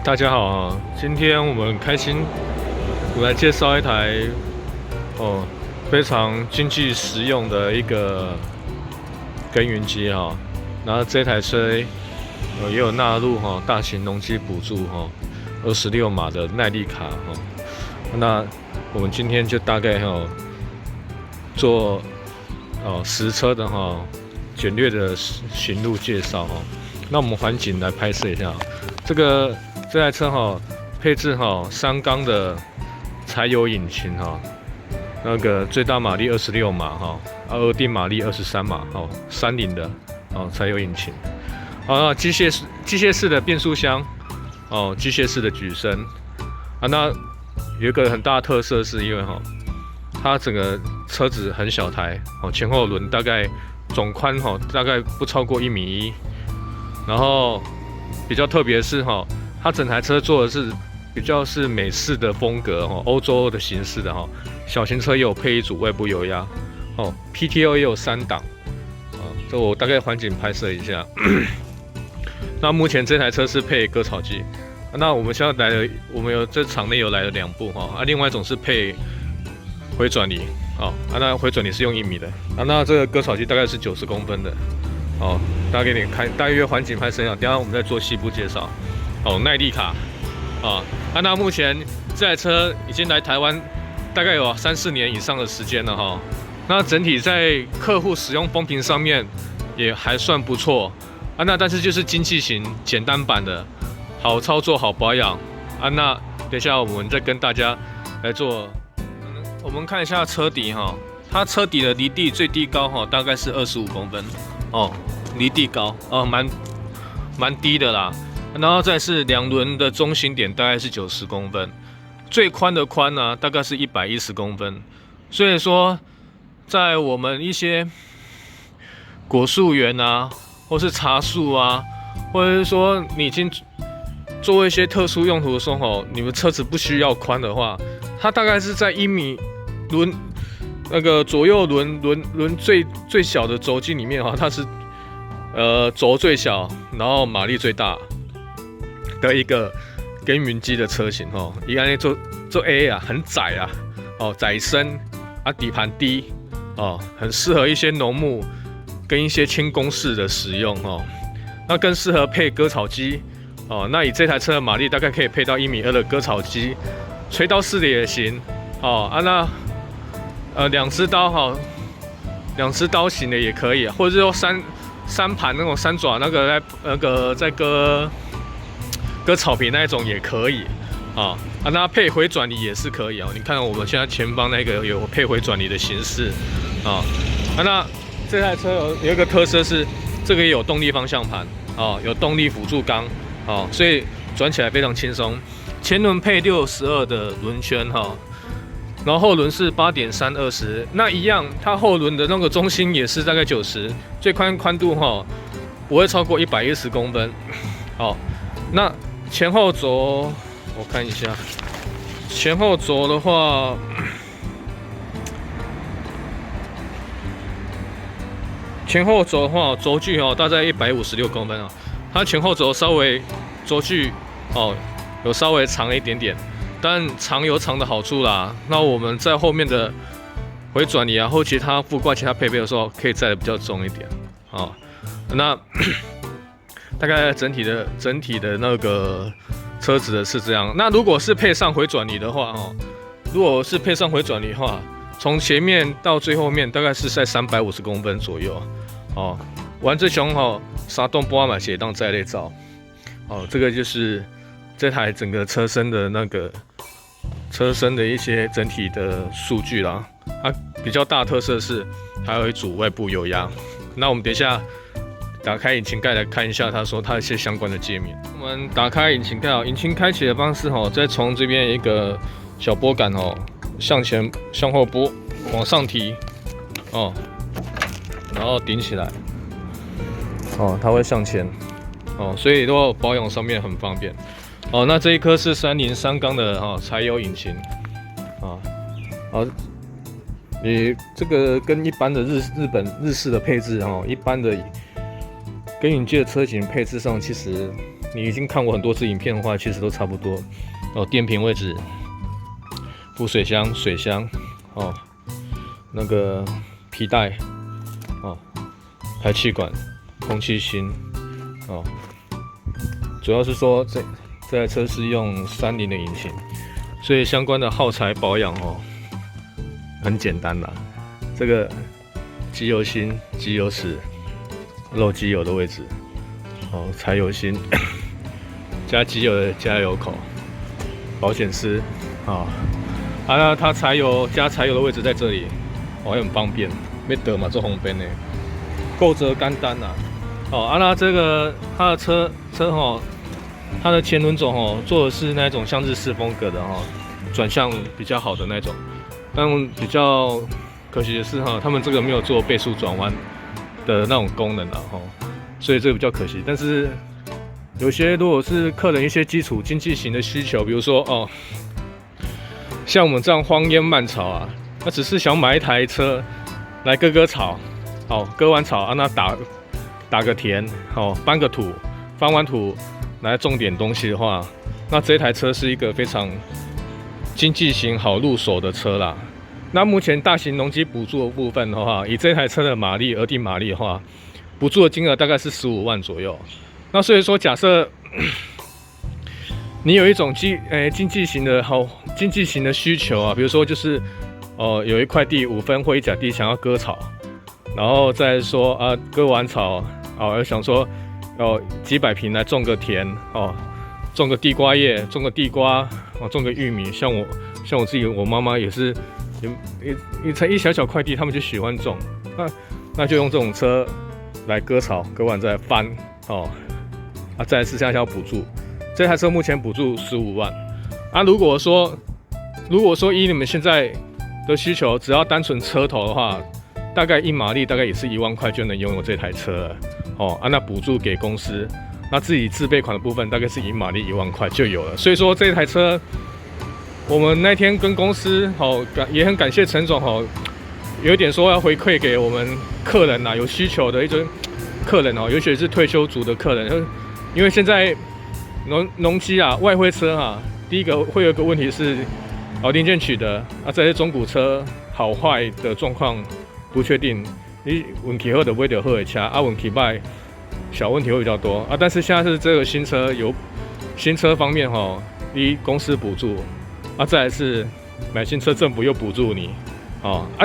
大家好啊！今天我们很开心，我来介绍一台非常经济实用的一个耕耘机哈。然后这台车也有纳入大型农机补助26码的耐力卡哈。那我们今天就大概做实车的简略的行路介绍哈。那我们环景来拍摄一下。这台车配置3缸的柴油引擎那个最大马力26码二定马力23码30的柴油引擎。那机械式的变速箱机械式的举升那有一个很大的特色是因为它整个车子很小台前后轮大概总宽大概不超过1.1米。然后比较特别的是它整台车做的是比较是美式的风格欧洲的形式的小型车也有配一组外部油压PTO 也有3档这我大概环景拍摄一下。那目前这台车是配割草机，那我们现在我们这场内有来了2部另外一种是配回转离那回转离是用1米的那这个割草机大概是90公分的大概给你看，大约环景拍摄一下，等一下我们再做细部介绍。耐力卡那目前这台车已经来台湾大概有3-4年以上的时间了那整体在客户使用风评上面也还算不错那但是就是经济型简单版的，好操作好保养那等一下我们再跟大家来做。我们看一下车底它车底的离地最低高大概是25公分离地高蛮低的啦。然后再是2轮的中心点大概是90公分，最宽的宽呢大概是110公分。所以说，在我们一些果树园或是茶树或者是说你已经做一些特殊用途的时候你们车子不需要宽的话，它大概是在1米轮那个左右轮最小的轴距里面它是轴最小，然后马力最大的一个耕耘机的车型一个做 A 很窄窄身底盘低很适合一些农牧跟一些轻公式的使用那更适合配割草机那以这台车的马力大概可以配到1.2米的割草机，锤刀式的也行那2只刀型的也可以或者说三盘那种3爪那个在割草皮那一种也可以那配回转离也是可以你看我们现在前方那个有配回转离的形式那这台车有一个特色是这个也有动力方向盘有动力辅助缸所以转起来非常轻松。前轮配62的轮圈然后后轮是8.320，那一样，它后轮的那个中心也是大概90，最宽度不会超过110公分。那前后轴我看一下，前后轴的话，轴距大概156公分它前后轴稍微轴距有稍微长一点点。但长有长的好处啦，那我们在后面的回转离或其他附挂其他配备的时候，可以载的比较重一点那大概整体的那个车子的是这样。那如果是配上回转离的话从前面到最后面大概是在350公分左右玩这熊沙洞波马写当载类照这个就是这台整个车身的那个车身的一些整体的数据啦。它比较大的特色是还有一组外部油压。那我们等一下打开引擎盖来看一下，它说它一些相关的界面。我们打开引擎盖引擎开启的方式再从这边一个小拨杆向前向后拨，往上提然后顶起来它会向前所以如果保养上面很方便。那这一颗是303缸的柴油引擎你这个跟一般的日式的配置一般的耕耘机的车型配置上，其实你已经看过很多支影片的话，其实都差不多。哦，电瓶位置、补水箱、水箱，哦，那个皮带，哦，排气管、空气芯，哦，主要是说这台车是用30的引擎，所以相关的耗材保养哦很简单啦。这个机油芯、机油尺、漏机油的位置，哦，柴油芯、加机油的加油口、保险丝，那它加柴油的位置在这里，哦，也很方便，没得嘛，做红边呢，够折干单啦。那这个它的车它的前轮轴做的是那种像日式风格的转向比较好的那种，但比较可惜的是他们这个没有做倍速转弯的那种功能所以这个比较可惜。但是有些如果是客人一些基础经济型的需求，比如说像我们这样荒烟蔓草那只是想买一台车来割草，割完草那打个田，搬个土，翻完土来种点东西的话，那这台车是一个非常经济型好入手的车啦。那目前大型农机补助的部分的话，以这台车的马力额定马力的话，补助的金额大概是15万左右。那所以说，假设你有一种经济型的需求比如说就是有一块地5分或1甲地想要割草，然后再说割完草想说几百坪来种个田种个地瓜叶，种个地瓜种个玉米。像我自己，我妈妈也是。才一小块地，他们就喜欢种，那就用这种车来割草，割完再翻再来是现在要补助，这台车目前补助15万如果说以你们现在的需求，只要单纯车头的话，大概1马力大概也是1万块就能拥有这台车了那补助给公司，那自己自备款的部分大概是1马力1万块就有了。所以说这台车。我们那天跟公司也很感谢陈总有一点说要回馈给我们客人有需求的一种客人尤其是退休族的客人，因为现在农机外汇车第一个会有一个问题是零件取得这些中古车好坏的状况不确定，你问题好就买到好的车问题歹小问题会比较多但是现在是这个新车方面依公司补助。再来是买新车，政府又补助你，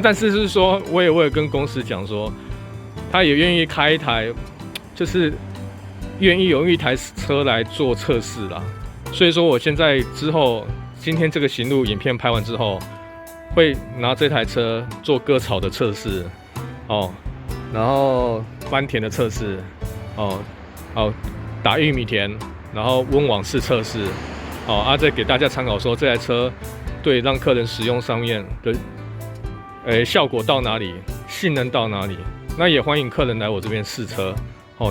但是是说，我也跟公司讲说，他也愿意开一台，就是愿意有一台车来做测试啦。所以说，我现在今天这个行路影片拍完之后，会拿这台车做割草的测试，然后翻田的测试，打玉米田，然后温网式测试。再给大家参考说这台车对让客人使用上面的效果到哪里，性能到哪里。那也欢迎客人来我这边试车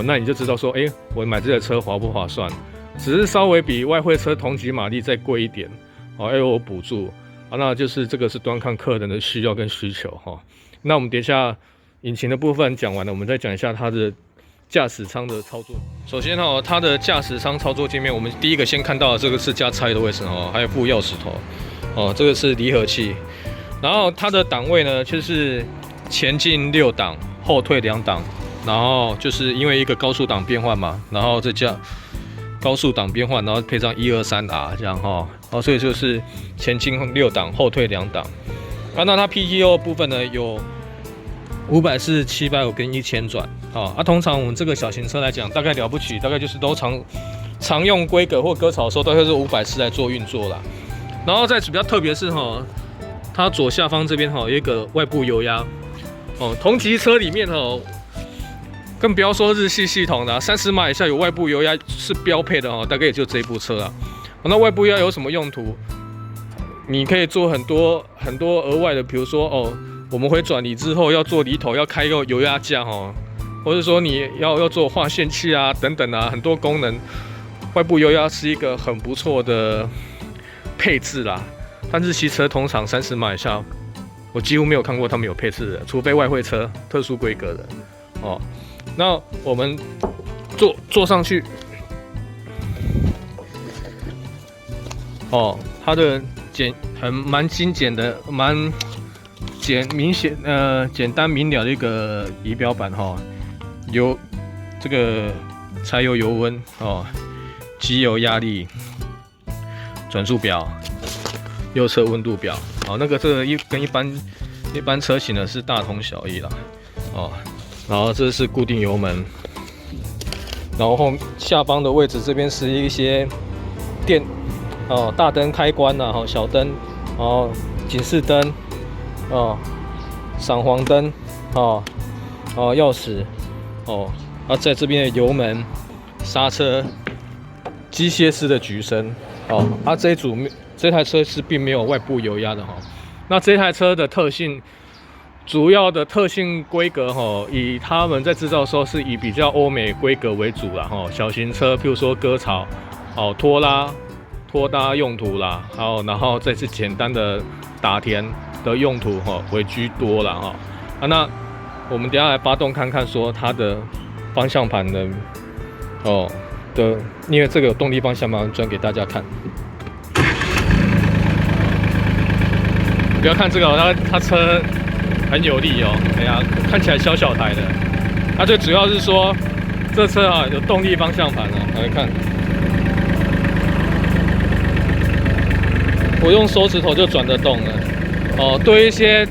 那你就知道说我买这台车划不划算，只是稍微比外汇车同级马力再贵一点有补助那就是这个是端看客人的需要跟需求那我们等一下引擎的部分讲完了，我们再讲一下它的驾驶舱的操作。首先它的驾驶舱操作界面，我们第一个先看到的这个是加插的位置还有副钥匙头这个是离合器。然后它的档位呢，就是前进6档，后退2档，然后就是因为一个高速档变换嘛，然后再加高速档变换，然后配上123R 这样所以就是前进6档，后退2档那它 PTO 部分呢有540、750跟1000转通常我们这个小型车来讲，大概了不起，大概就是都常用规格或割草的时候，大概是540来做运作啦。然后再比较特别是它左下方这边有一个外部油压同级车里面更不要说日系系统的30码以下有外部油压是标配的大概也就这一部车那外部油压有什么用途？你可以做很多额外的，比如说我们回转离之后要做离头，要开一个油压架或者说你要做划线器等等很多功能，外部油压是一个很不错的配置啦。但日系车通常30码以下，我几乎没有看过他们有配置的，除非外汇车特殊规格的那我们坐上去，哦，它的蛮精简的，蛮简单明了的一个仪表板哈，有这个柴油油温哦，机油压力、转速表、右侧温度表，哦，这个跟一般车型呢是大同小异啦，哦，然后这是固定油门，然后下方的位置这边是一些电哦，大灯开关呐，哈，小灯，哦，警示灯，哦，闪黄灯，哦，钥匙，哦，在这边的油门、刹车、机械式的举升，哦，这台车是并没有外部油压的哈。那这台车的特性，主要的特性规格哈，以他们在制造的时候是以比较欧美规格为主啦哈。小型车，譬如说割草、哦拖搭用途啦，然后再是简单的打田的用途哈为居多啦哈。那我们等一下来发动看看，说它的方向盘的因为这个有动力方向盘转给大家看。不要看这个，它车很有力哦，哎呀，看起来小台的。它最主要是说，这车啊有动力方向盘啊，来看。我用手指头就转得动了，哦，对一些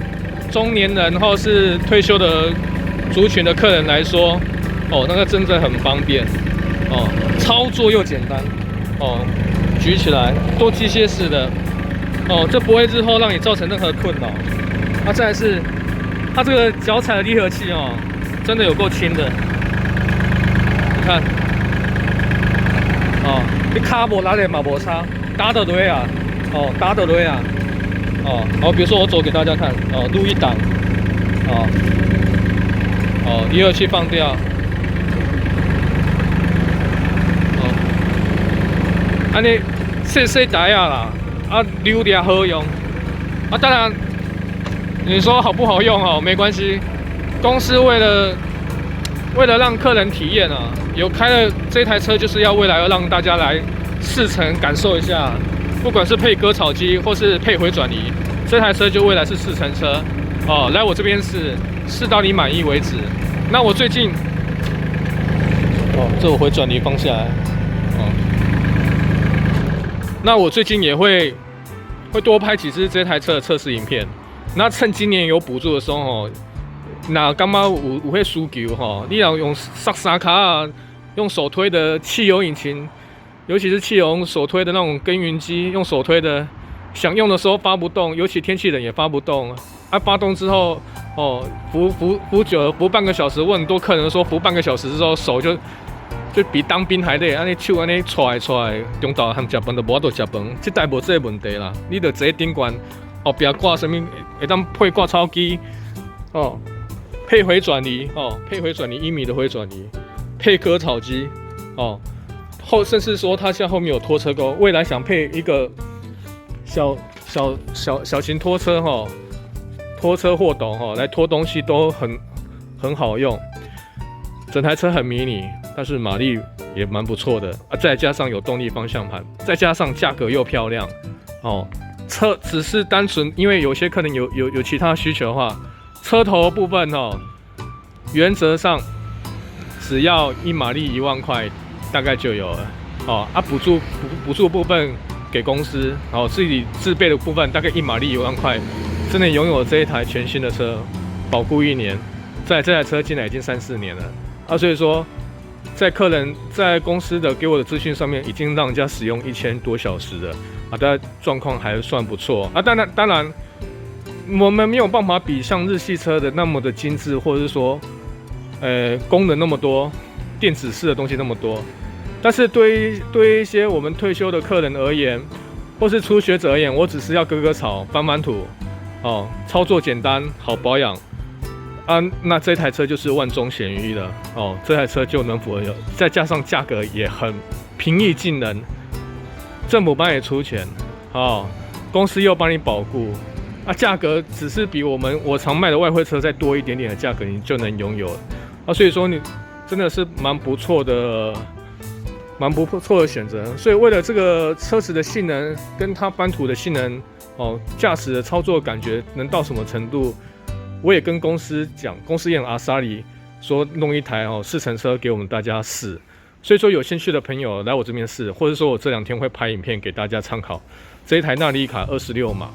中年人或是退休的族群的客人来说，哦，那个真的很方便，哦，操作又简单，哦，举起来都机械式的，哦，这不会日后让你造成任何困扰。再来是它这个脚踩的离合器哦，真的有够轻的，你看，哦，你卡无拉链嘛无差，打得落啊。哦，打得落啊！哦，好，比如说我走给大家看，哦，录一档，离合器放掉，安尼细台啊啦，流量好用，当然你说好不好用哦，没关系，公司为了让客人体验啊，有开了这台车就是要未来要让大家来试乘感受一下。不管是配割草机或是配回转移，这台车就未来是试乘车哦。来我这边试到你满意为止。那我最近这我回转移放下来那我最近也会多拍几支这台车的测试影片。那趁今年有补助的时候那感觉有迄需求你要用刹卡啊，用手推的汽油引擎。尤其是汽油手推的那种耕耘机，用手推的，想用的时候发不动，尤其天气冷也发不动。发动之后，扶久了，扶半个小时。我很多客人说，扶半个小时之后，手就比当兵还累，安尼手安尼踹，中昼含食饭都无法度食饭。这台无这个问题啦，你得坐顶悬，后边挂什么？会当配挂超机，配回转移1米的回转移，配割草机，甚至说它现在后面有拖车钩，未来想配一个小型拖车拖车或斗来拖东西都很好用。整台车很迷你，但是马力也蛮不错的再加上有动力方向盘，再加上价格又漂亮车只是单纯因为有些客人有其他需求的话，车头部分原则上只要1马力1万块。大概就有了补助部分给公司，然后自己自备的部分大概1马力1万块，真的拥有这一台全新的车，保固1年，这台车进来已经3、4年了所以说在公司的给我的资讯上面，已经让人家使用1000多小时了大家状况还算不错当然，我们没有办法比像日系车的那么的精致，或者是说功能那么多。电子式的东西那么多，但是对一些我们退休的客人而言，或是初学者而言，我只是要割草、翻土，操作简单，好保养那这台车就是万中选一了这台车就能符合，再加上价格也很平易近人，政府帮你出钱公司又帮你保固价格只是比我常卖的外汇车再多一点点的价格，你就能拥有所以说真的是蛮不错的选择。所以为了这个车子的性能跟它班图的性能哦，驾驶的操作感觉能到什么程度，我也跟公司讲，公司也很阿萨里说弄一台试乘车给我们大家试。所以说有兴趣的朋友来我这边试，或者说我这2天会拍影片给大家参考。这一台纳利卡26码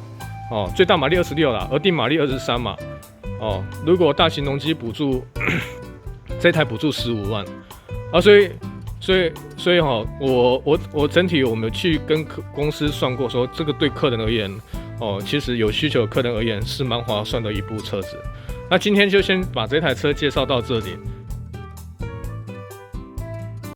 哦，最大马力26啦，额定马力23码哦。如果大型农机补助，这一台补助15万啊，所以我整体我们去跟公司算过，说这个对客人而言哦，其实有需求的客人而言是蛮划算的一部车子。那今天就先把这台车介绍到这里。